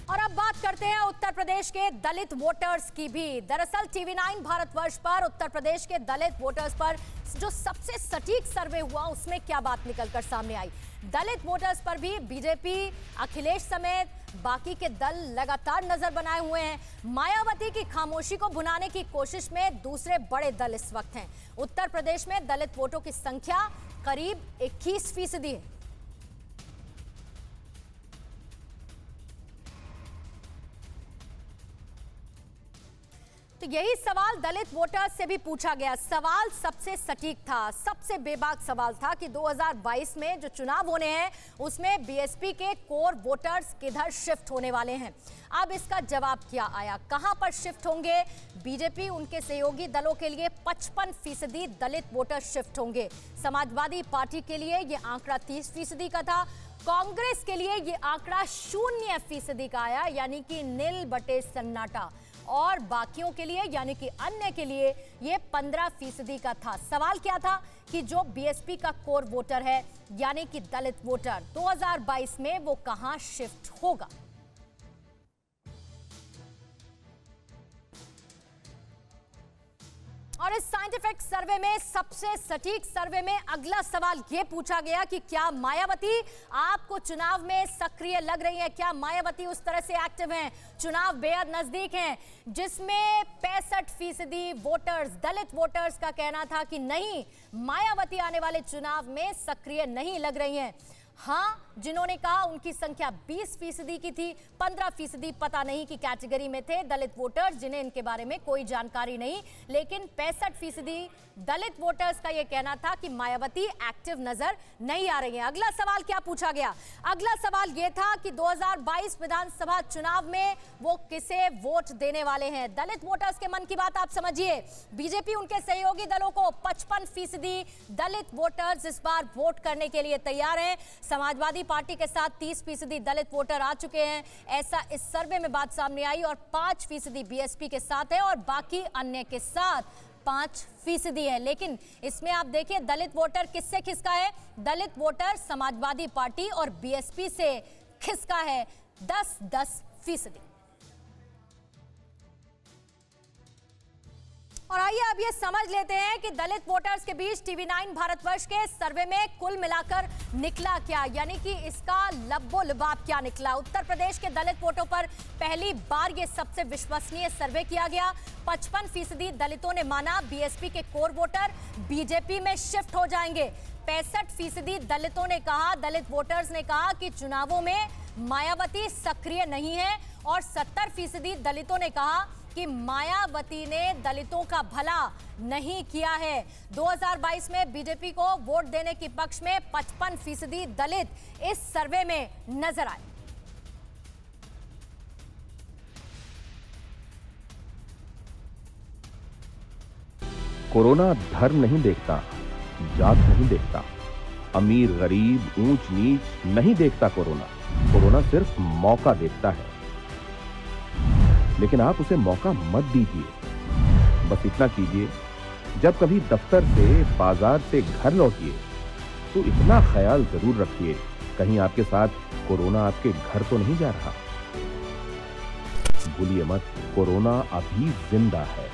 और अब बात करते हैं उत्तर प्रदेश के दलित वोटर्स की भी। दरअसल टीवी9 भारतवर्ष पर उत्तर प्रदेश के दलित वोटर्स पर जो सबसे सटीक सर्वे हुआ उसमें क्या बात निकलकर सामने आई। दलित वोटर्स पर भी बीजेपी, अखिलेश समेत बाकी के दल लगातार नजर बनाए हुए हैं। मायावती की खामोशी को भुनाने की कोशिश में दूसरे बड़े दल इस वक्त हैं। उत्तर प्रदेश में दलित वोटों की संख्या करीब 21% है। तो यही सवाल दलित वोटर्स से भी पूछा गया। सवाल सबसे सटीक था, सबसे बेबाक सवाल था कि 2022 में जो चुनाव होने हैं उसमें बीएसपी के कोर वोटर्स किधर शिफ्ट होने वाले हैं। अब इसका जवाब क्या आया, कहां पर शिफ्ट होंगे? बीजेपी उनके सहयोगी दलों के लिए 55% दलित वोटर शिफ्ट होंगे। समाजवादी पार्टी के लिए यह आंकड़ा 30% का था। कांग्रेस के लिए यह आंकड़ा 0% का आया, यानी कि नील बटे सन्नाटा। और बाकियों के लिए यानी कि अन्य के लिए ये 15% का था। सवाल क्या था कि जो बीएसपी का कोर वोटर है यानी कि दलित वोटर 2022 में वो कहां शिफ्ट होगा। और इस साइंटिफिक सर्वे में, सबसे सटीक सर्वे में अगला सवाल यह पूछा गया कि क्या मायावती आपको चुनाव में सक्रिय लग रही है? क्या मायावती उस तरह से एक्टिव हैं? चुनाव बेहद नजदीक हैं, जिसमें 65% वोटर्स, दलित वोटर्स का कहना था कि नहीं, मायावती आने वाले चुनाव में सक्रिय नहीं लग रही हैं। हाँ, जिन्होंने कहा उनकी संख्या 20% की थी। 15% पता नहीं की कैटेगरी में थे दलित वोटर्स, जिन्हें इनके बारे में कोई जानकारी नहीं। लेकिन 65% दलित वोटर्स का यह कहना था कि मायावती एक्टिव नजर नहीं आ रही है। अगला सवाल क्या पूछा गया? अगला सवाल यह था कि 2022 विधानसभा चुनाव में वो किसे वोट देने वाले हैं। दलित वोटर्स के मन की बात आप समझिए। बीजेपी उनके सहयोगी दलों को 55% दलित वोटर्स इस बार वोट करने के लिए तैयार हैं। समाजवादी पार्टी के साथ 30% दलित वोटर आ चुके हैं, ऐसा इस सर्वे में बात सामने आई। और 5% बीएसपी के साथ है और बाकी अन्य के साथ 5% है। लेकिन इसमें आप देखिए दलित वोटर किससे खिसका है? दलित वोटर समाजवादी पार्टी और बीएसपी से खिसका है 10-10%। और आइए अब ये समझ लेते हैं कि दलित वोटर्स के बीच टीवी9 भारतवर्ष के सर्वे में कुल मिलाकर निकला क्या, यानी कि इसका लब्बो लुबाब क्या निकला। उत्तर प्रदेश के दलित वोटों पर पहली बार ये सबसे विश्वसनीय सर्वे किया गया। 55% दलितों ने माना बीएसपी के कोर वोटर बीजेपी में शिफ्ट हो जाएंगे। 65% दलितों ने कहा, दलित वोटर्स ने कहा कि चुनावों में मायावती सक्रिय नहीं है। और 70% दलितों ने कहा कि मायावती ने दलितों का भला नहीं किया है। 2022 में बीजेपी को वोट देने के पक्ष में 55% दलित इस सर्वे में नजर आए। कोरोना धर्म नहीं देखता, जात नहीं देखता, अमीर गरीब ऊंच नीच नहीं देखता। कोरोना सिर्फ मौका देखता है, लेकिन आप उसे मौका मत दीजिए। बस इतना कीजिए, जब कभी दफ्तर से, बाजार से घर लौटिए तो इतना ख्याल जरूर रखिए कहीं आपके साथ कोरोना आपके घर तो नहीं जा रहा। भूलिए मत, कोरोना अभी जिंदा है।